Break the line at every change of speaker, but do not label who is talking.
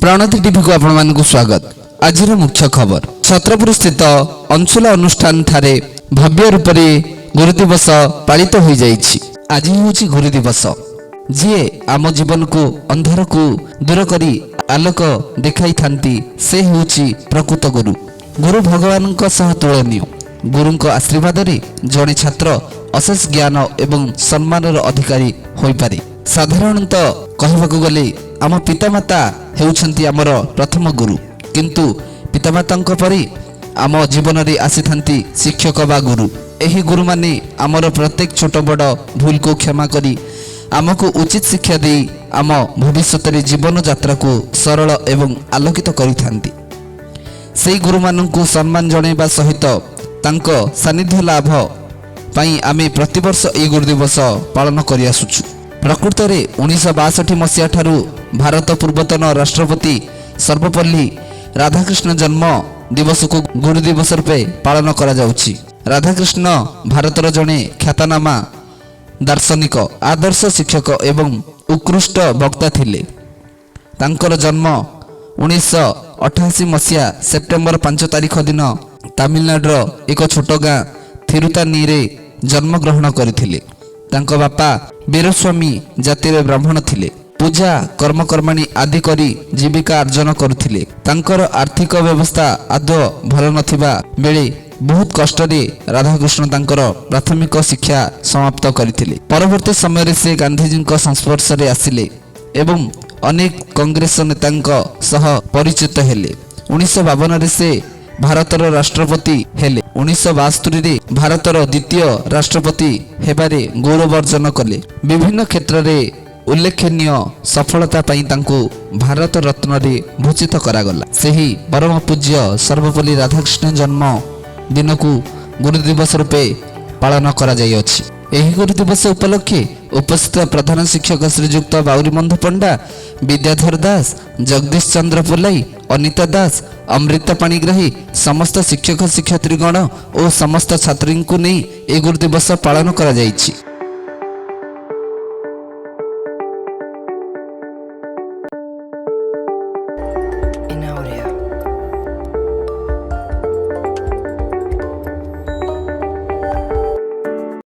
Pranati TV को आपण मानक स्वागत। आज मुख्य खबर छत्रपुर स्थित अंशुला अनुष्ठान ठारे भव्य रूप से गुरु दिवस पालित हो जाइछि। आज हूँ गुरु दिवस जी आम जीवन को अंधार को दूर करी आलोक देखाई थांती से होछि प्रकृत गुरु। गुरु भगवान सह तुलनीय। गुरु आशीर्वाद रे जड़े छात्र अशेष ज्ञान एवं सम्मान अधिकारी होई पारे। साधारणतः कहबाकू गले आम पितामाता हेउछंती आमर प्रथम गुरु, किंतु पितामातांक परि आम जीवन रे आसी थांती शिक्षक बा गुरु। एही गुरु माने आमर प्रत्येक छोट बड़ भूल को क्षमा करी आमको उचित शिक्षा दे आम भविष्य रे जीवन यात्रा को सरल एवं आलोकित करि थांती। सेही गुरु माननकु सम्मान जणेबा सहित तांको सानिध्य लाभ पाई आमे प्रतिवर्ष ए गुरु दिवस पालन करि आसुछु। प्रकृत रे 1962 मसीहा ठारू भारत पूर्वतन राष्ट्रपति सर्वपल्ली राधाकृष्ण जन्म दिवस को गुरु दिवस रूपे पालन करा जाउछि। राधाकृष्ण भारतर जणे ख्यातनामा दार्शनिक, आदर्श शिक्षक एवं उत्कृष्ट वक्ता थिले। तांकर जन्म 1988 मसीहा सेप्टेम्बर 5 तारिख दिन तमिलनाडुर एक छोट गाँ थिरुतानी रे जन्म ग्रहण करथिले। तांको बापा वीरस्वामी जातिर ब्राह्मण थिले। पूजा कर्मकर्माणी आदि करी जीविका अर्जन करुथिले। तांकर आर्थिक व्यवस्था आदौ भल नथिबा बेले बहुत कष्ट रे राधाकृष्ण तांकर प्राथमिक शिक्षा समाप्त करथिले। परवर्ती समय रे से गांधीजी संस्पर्श रे आसिले एवं अनेक कांग्रेस नेतांक सह परिचित हेले। 1952 रे से भारतर राष्ट्रपति हेले। 1972 रे भारतर द्वितीय राष्ट्रपति हेबारे गौरव अर्जन कले। विभिन्न क्षेत्र रे उल्लेखनीय सफलता पाई तांको भारत रत्न रे भूषित करागला। सेही परम पूज्य सर्वपल्ली राधाकृष्ण जन्म दिन को गुरु दिवस रूपे पालन करा जाय अछि। एही गुरु दिवस उपलक्षे उपस्थित प्रधान शिक्षक श्रीजुक्त बाउरीबंध पंडा, विद्याधर दास, जगदीश चंद्र पुलाई, अनिता दास, अमृता पाणिग्राही, समस्त शिक्षक शिक्षयित्रीगण और समस्त छात्री को नहीं ए गुरु दिवस पालन करा जायछि।